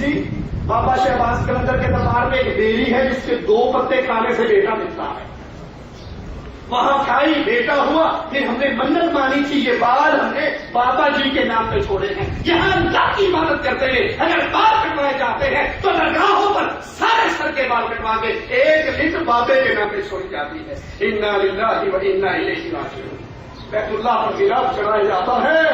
سی بابا شہباز کلندر کے دربار میں ایک ڈیری ہے جس کے 2 پتے کھانے سے بیٹا ملتا ہے. وہاں کھائی بیٹا ہوا. پھر ہم نے منت مانی تھی یہ بال ہم نے بابا جی کے نام پہ چھوڑے ہیں. یہاں اللہ کی عبادت کرتے ہیں. اگر بال کٹوائے جاتے ہیں تو درگاہوں پر سارے سر کے بال کٹوا کے ایک لٹ بابے کے نام پہ چھوڑی جاتی ہے. انا للہ و انا الیہ راجعون. بیت اللہ پر گلاب چڑھایا جاتا ہے.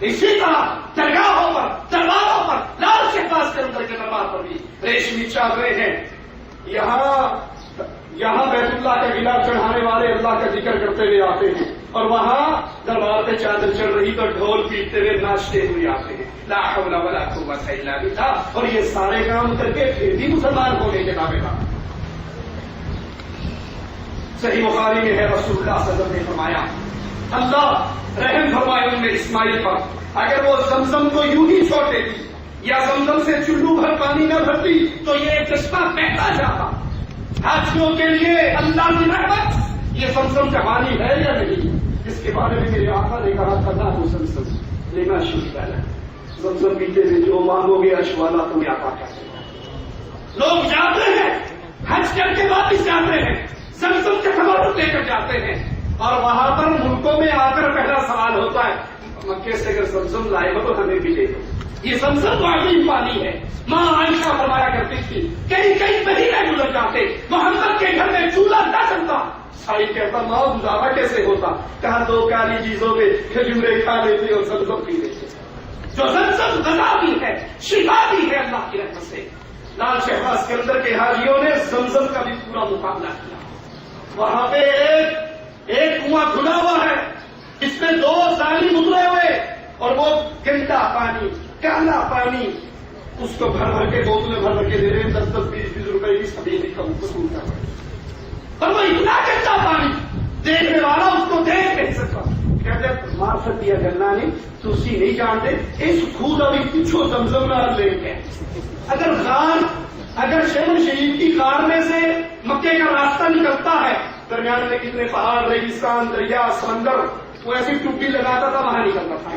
اسی طرح درگاہوں پر درباروں پر لال شہباز کے اندر کے دربار پر بھی ریشمی چادریں ہیں. یہاں بیت اللہ کا گلاب چڑھانے والے اللہ کا ذکر کرتے ہوئے آتے ہیں اور وہاں دربار پہ چادر چڑھ رہی تو ڈھول پیٹتے ہوئے ناچتے ہوئے آتے ہیں. لا حول ولا قوت الا باللہ. اور یہ سارے کام کر کے پھر بھی مسلمان ہونے کے دعوے دار. صحیح بخاری میں ہے رسول اللہ صلی اللہ علیہ وسلم نے فرمایا اللہ رحم فرمائے ان میں اسماعیل پر. اگر وہ زمزم کو یوں ہی چھوڑ دیتی یا زمزم سے چلو بھر پانی نہ بھرتی تو یہ چشمہ بہتا جاتا. حاجیوں کے لیے اللہ کی رحمت. یہ زمزم کا پانی ہے یا نہیں اس کے بارے میں میرے آقا نے کہا تھا نہ زمزم لینا شروع کرنا. زمزم پیتے ہوئے جو مانگو گے اشوالا تمہیں عطا کر دے گا. لوگ جاتے ہیں حج کر کے واپس جاتے ہیں زمزم کے خبر لے کر جاتے ہیں اور وہاں پر ملکوں میں آ کر پہلا سوال ہوتا ہے مکے سے اگر زمزم لائے ہو تو ہمیں بھی دے دو. یہ زمزم واقعی پانی ہے. ماں عائشہ فرمایا کرتی تھی کئی مہینے گزر جاتے محمد کے گھر میں چولہا نہ چلتا. سائی کہتا ماں گزارا کیسے ہوتا. کہا 2 کالی چیزوں میں کھجورے کھا لیتے اور زمزم پی لیتے. جو زمزم غذا بھی ہے شفا بھی ہے اللہ کی رحمت سے. لال شہباز کے اندر کے حاجیوں نے زمزم کا بھی پورا مقابلہ کیا. وہاں پہ ایک کنواں کھلا ہوا ہے اس میں 2 ظالم اترے ہوئے اور وہ گندا پانی کالا پانی اس کو بھر کے بوتلیں بھر کے دے رہے ہیں. 10-10 20 روپئے کی سبھی کا وصول کر رہے ہیں اور وہ اتنا گندا پانی دیکھنے والا اس کو دیکھ نہیں سکتا. کہتے معرفت دیا گنا نہیں تو اسی نہیں جانتے اس خود ابھی پیچھو زمزم نہ لے کے. اگر شہر شریف کی غار میں سے مکے کا راستہ نکلتا ہے درمیان میں کتنے پہاڑ ریگستان دریا سمندر وہ ایسی ٹوٹی لگاتا تھا وہاں نکلتا تھا.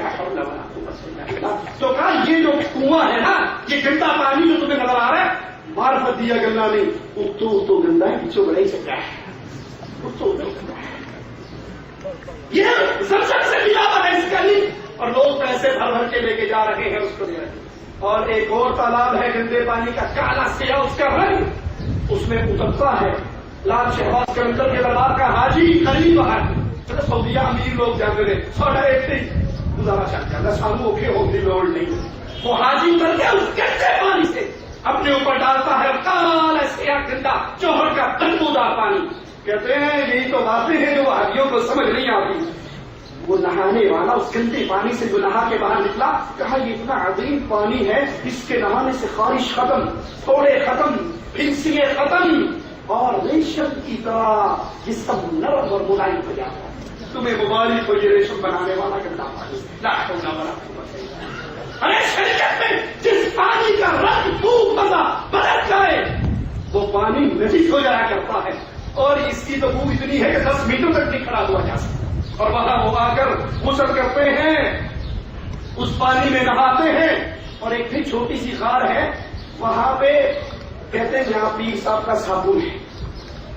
تو کہا یہ جو کنواں ہے نا یہ گندا پانی جو تمہیں نظر آ رہا ہے معرفت دیا گندا نہیں تو گندا ہے پیچھو بڑا ہی سکتا ہے. یہ زمزم سے ملا ہوا ہے اس کا نہیں اور لوگ پیسے بھر کے لے کے جا رہے ہیں اس کو دے رہے ہیں. اور ایک اور تالاب ہے گندے پانی کا کالا سیاہ اس کا رنگ اس میں اترتا ہے. لال شہباز کے اندر کے دربار کا حاجی قریب ہے. سعودیہ امیر لوگ جاتے رہے سوڈا ایک نہیں گزارا چاہتا سانو اوکے ہونے کی لوڑ نہیں. وہ حاجی کر کے اس گندے پانی سے اپنے اوپر ڈالتا ہے کالا سیاہ گندا چوہر کا بدبودار پانی. کہتے ہیں یہی تو باتیں ہیں جو حاجیوں کو سمجھ نہیں آتی. وہ نہانے والا اس گندے پانی سے جو نہا کے باہر نکلا کہا یہ اتنا عظیم پانی ہے اس کے نہانے سے خارش ختم تھوڑے ختم پھنسیے ختم اور ریشم کی طرح جسم نرم اور ملائم ہو جاتا ہے. تمہیں مبارک ہو یہ ریشم بنانے والا گندا پانی. لا حول ولا قوت الا باللہ. ارے شریعت میں جس پانی کا رنگ خوب مزہ بدل جائے وہ پانی نجس ہو جایا کرتا ہے اور اس کی تو بو اتنی ہے کہ 10 میٹر تک نہیں کھڑا ہوا جا سکتا. اور وہاں وہ آ کر غسل کرتے ہیں اس پانی میں نہاتے ہیں. اور ایک بھی چھوٹی سی غار ہے وہاں پہ کہتے ہیں یہاں پیر صاحب کا صابن ہے.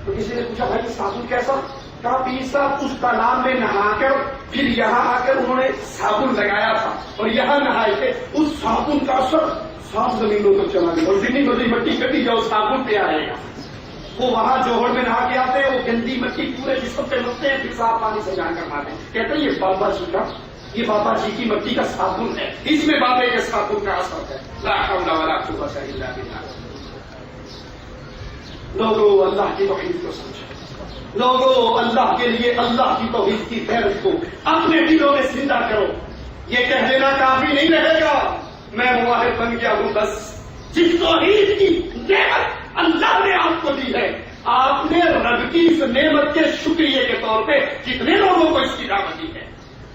تو کسی نے پوچھا بھائی صابن کیسا. کہا پیر صاحب اس تالاب میں نہا کر پھر یہاں آ کر انہوں نے صابن لگایا تھا اور یہاں نہائے تھے. اس صابن کا اثر صاف زمینوں پر چلا گیا اور جتنی بڑی مٹی کٹی جاؤ صابن پہ آئے گا. وہ وہاں جوہر میں نہا کے آتے ہیں وہ گندی مٹی پورے جسم پہ لگتے ہیں پھر صاف پانی سے جان کر نہاتے ہیں. کہتے ہیں یہ بابا جی کی مٹی کا صابن ہے اس میں بابے کے صابن کا اثر ہے. لا حول ولا قوت الا باللہ. لوگوں اللہ کی توحید کو سمجھو. لوگوں اللہ کے لیے اللہ کی توحید کی غیرت کو اپنے دلوں میں زندہ کرو. یہ کہہ دینا کافی نہیں رہے گا میں مواحد بن گیا ہوں. بس جس توحید کی نعمت اللہ نے آپ کو دی ہے آپ نے رب کی اس نعمت کے شکریہ کے طور پہ کتنے لوگوں کو اس کی دعوت دی ہے.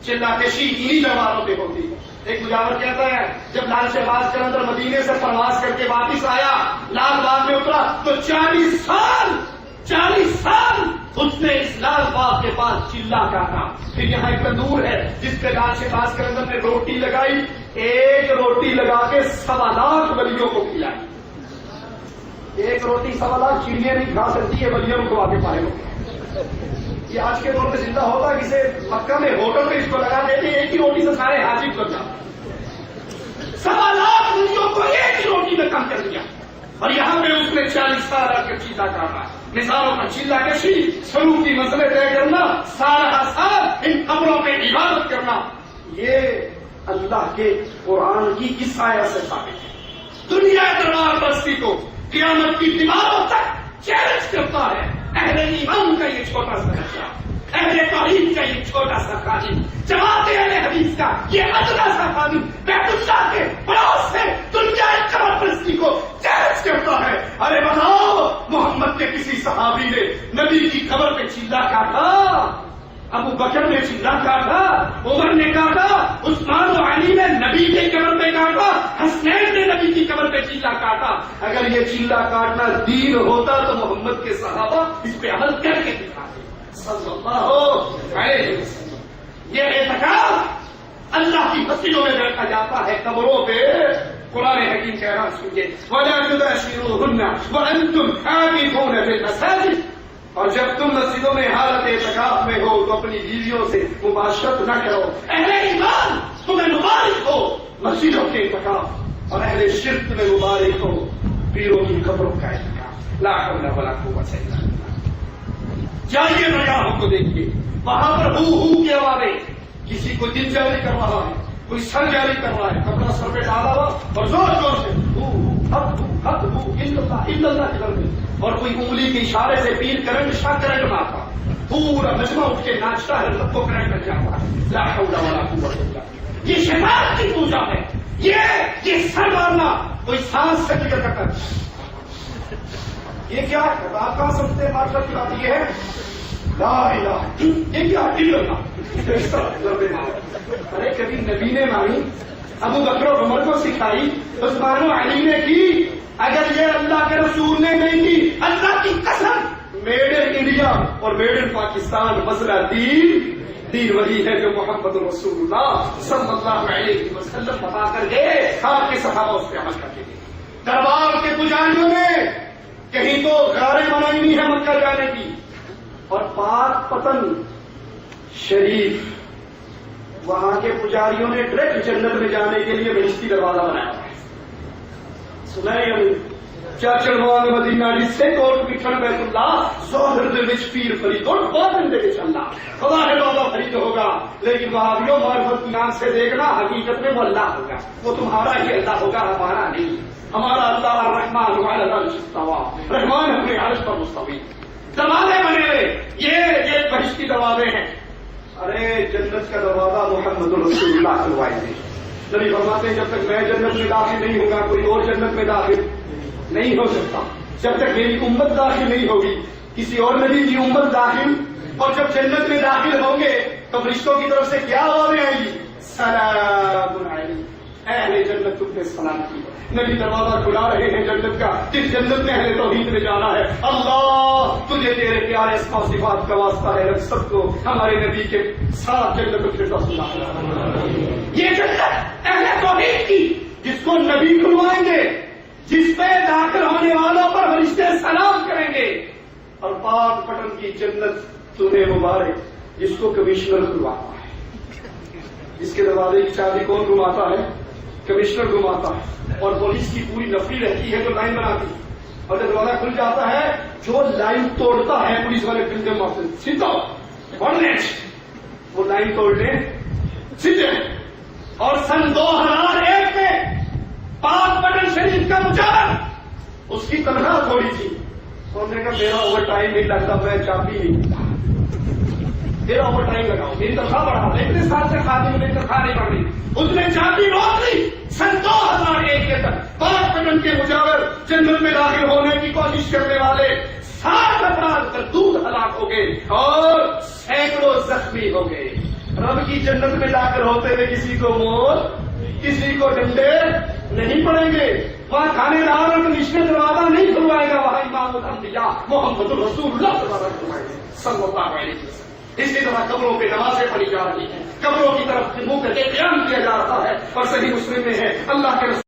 چلا کشی انہی جوانوں پہ ہوتی ہے. ایک مجاور کہتا ہے جب لال شہباز کے اندر مدینے سے پرواز کر کے واپس آیا لال باغ میں اترا تو 40 سال اس نے اس لال باغ کے پاس چلا کاٹا. پھر یہاں ایک تندور ہے جس پہ لال شہباز کے اندر نے روٹی لگائی. ایک روٹی لگا کے 1.25 لاکھ ولیوں کو کھلایا. ایک روٹی 1.25 چڑیاں نہیں کھا سکتی ہے، بلیوں کو کھوا کے پائے ہو. یہ آج کے دور میں زندہ ہوتا ہے. کسی مکہ میں ہوٹل میں اس کو لگا دیتے ایک ہی روٹی سے سارے حاجی بن جاتے. 1.25 دنیا کو ایک ہی روٹی میں کم کر دیا. اور یہاں پہ اس نے 40 سال آ کے چیلا کاٹا. نثاروں کا چیلا کشی، سلوک کی مسئلے طے کرنا، سارا سال ان قبروں پہ عبادت کرنا، یہ اللہ کے قرآن کی اس آیت سے ثابت ہے. دنیا دربار بستی کو قیامت کی دیواروں تک چیلنج کرتا ہے. اہل ایمان کا یہ چھوٹا سا نقشہ، اہل توحید کا یہ چھوٹا سا خادم، جماعت اہل حدیث کا یہ ادنا سا خادم بیت اللہ کے پڑوس سے دنیا قبر پرستی کو چیلنج کرتا ہے. ارے بتاؤ، محمد کے کسی صحابی نے نبی کی قبر پہ چیلا کاٹا؟ ابو بکر نے چیلا کاٹا، عمر نے کاٹا، عثمان و علی نے نبی کی قبر پہ کاٹا، حسنین نے نبی کی قبر پہ چیلا کاٹا. اگر یہ چیلا کاٹنا دین ہوتا تو محمد کے صحابہ اس پہ عمل کر کے دکھاتے صلی اللہ علیہ وسلم. یہ اعتکاف اللہ کی مسجدوں میں بیٹھا جاتا ہے، قبروں پہ. قرآن حکیم کہہ رہا سنیے، وَلَا تُبَاشِرُوهُنَّ وَأَنْتُمْ عَاكِفُونَ فِي الْمَسَاجِدِ. اور جب تم مسجدوں میں حالت اعتکاف میں ہو تو اپنی بیویوں سے مباشرت نہ کرو. اہل ایمان تمہیں مبارک ہو مسجدوں کے اعتکاف، اور اہل شرک تمہیں مبارک ہو پیروں کی قبروں کا اعتکاف. لا حول ولا قوت الا باللہ. جائیے درگاہوں کو دیکھیے، وہاں پر ہو کی آوازیں. کسی کو دل جاری کر رہا ہے، کوئی سر جاری کر رہا ہے، کپڑا سر پہ ڈالا ہوا اور زور زور سے اللہ کے در میں، اور کوئی انگلی کے اشارے سے پیر کرنٹ شاہ کرنٹ مارتا، پورا مجمع اٹھ کے ناچتا ہے، سب کو کرنٹ کر جاتا ہے. لا حول ولا قوت الا باللہ. یہ شیطان کی پوجا ہے. یہ سر مارنا کوئی سانس سے نکل کرتا ہے. یہ کیا ہے؟ آپ کہاں سمجھتے ہیں مارشل کی بات یہ ہے؟ لا الہ، یہ کیا ہے؟ اس طرح. ارے کبھی نبی نے مانی، ابو بکر و عمر کو سکھائی، عثمان و علی نے کی. اگر یہ اللہ کے رسول نے نہیں کی، اللہ کی قسم، میڈ ان انڈیا اور میڈ ان پاکستان مسئلہ دین وہی ہے جو محمد رسول اللہ صلی اللہ علیہ وسلم بتا کر گئے. آپ کے صحابہ اس پہ عمل کرتے تھے. دربار کے پجاریوں نے کہیں تو غاریں بنائی نہیں ہے مکہ جانے کی، اور پاک پتن شریف وہاں کے پجاریوں نے ڈائریکٹ جنت میں جانے کے لیے بہشتی دروازہ بنایا ہے. سنائی ابھی چاچڑ موان مدینہ جس سے کوٹ پٹھن بیت اللہ ظاہر دے وچ پیر فرید اور باطن دے وچ اللہ. خدا ہے بابا فرید ہوگا، لیکن وہابیوں معرفت کی آنکھ سے دیکھنا، حقیقت میں وہ اللہ ہوگا. وہ تمہارا ہی اللہ ہوگا، ہمارا نہیں. ہمارا اللہ الرحمن علی العرش استوى، رحمان اپنے عرش پر مستوی. دروازے بنے ہوئے، یہ بہشتی دروازے ہیں. ارے جنت کا دروازہ محمد رسول اللہ کھلوائیں گے. نبی فرماتے ہیں جب تک میں جنت میں داخل نہیں ہوگا کوئی اور جنت میں داخل نہیں ہو سکتا. جب تک میری امت داخل نہیں ہوگی کسی اور نبی کی امت داخل. اور جب جنت میں داخل ہوں گے تو فرشتوں کی طرف سے کیا آوازیں آئیں گی؟ سلام علیکم، اہل جنت تم پہ سلام کی. نبی دروازہ کھلا رہے ہیں جنت کا، جس جنت میں اہل توحید میں جانا ہے. اللہ تجھے تیرے پیارے اسماء و صفات کا واسطہ ہے، رب سب کو ہمارے نبی کے ساتھ جنت میں پھر. یہ جنت اہل توحید کی جس کو نبی کھلوائیں گے، جس پہ داخل ہونے والوں پر فرشتے سلام کریں گے. اور پاک پٹن کی جنت تمہیں مبارک جس کو کمشنر کھلواتا ہے. جس کے دروازے کی چابی کون گھماتا ہے؟ کمشنر گھماتا ہے. اور پولیس کی پوری نفری رہتی ہے جو لائن بناتی ہے، اور جب دروازہ کھل جاتا ہے جو لائن توڑتا ہے پولیس والے فلم مارتے سیدھا وہ لائن توڑنے سیدھے. اور سن 2001 میں پاک پٹن شریف کا مجاہد، اس کی تنخواہ تھوڑی تھی. انہوں نے کہا میرا اوور ٹائم نہیں لگتا، میں چابی نہیں، میرا اوور ٹائم لگاؤ، میری تنخواہ بڑھا. اتنے سال سے خادم میری تنخواہ نہیں بڑھ رہی. اس نے چابی روک لی. سن 2001 کے تک پاک پٹن کے مجاور جنت میں داخل ہونے کی کوشش کرنے والے 60 افراد دودھ ہلاک ہو گئے اور سینکڑوں زخمی ہو گئے. رب کی جنت میں داخل ہوتے ہوئے کسی کو موت، کسی کو ڈنڈے نہیں پڑیں گے. وہاں کھانے دار اور کمشنر دروازہ نہیں کھلوائے گا، وہاں امام الانبیاء محمد رسول اللہ صلی اللہ علیہ وسلم. اسی طرح قبروں پہ نمازیں پڑھی جا رہی ہیں، قبروں کی طرف منہ کر کے قیام کیا جا رہا ہے. اور صحیح مسلم میں ہے اللہ کے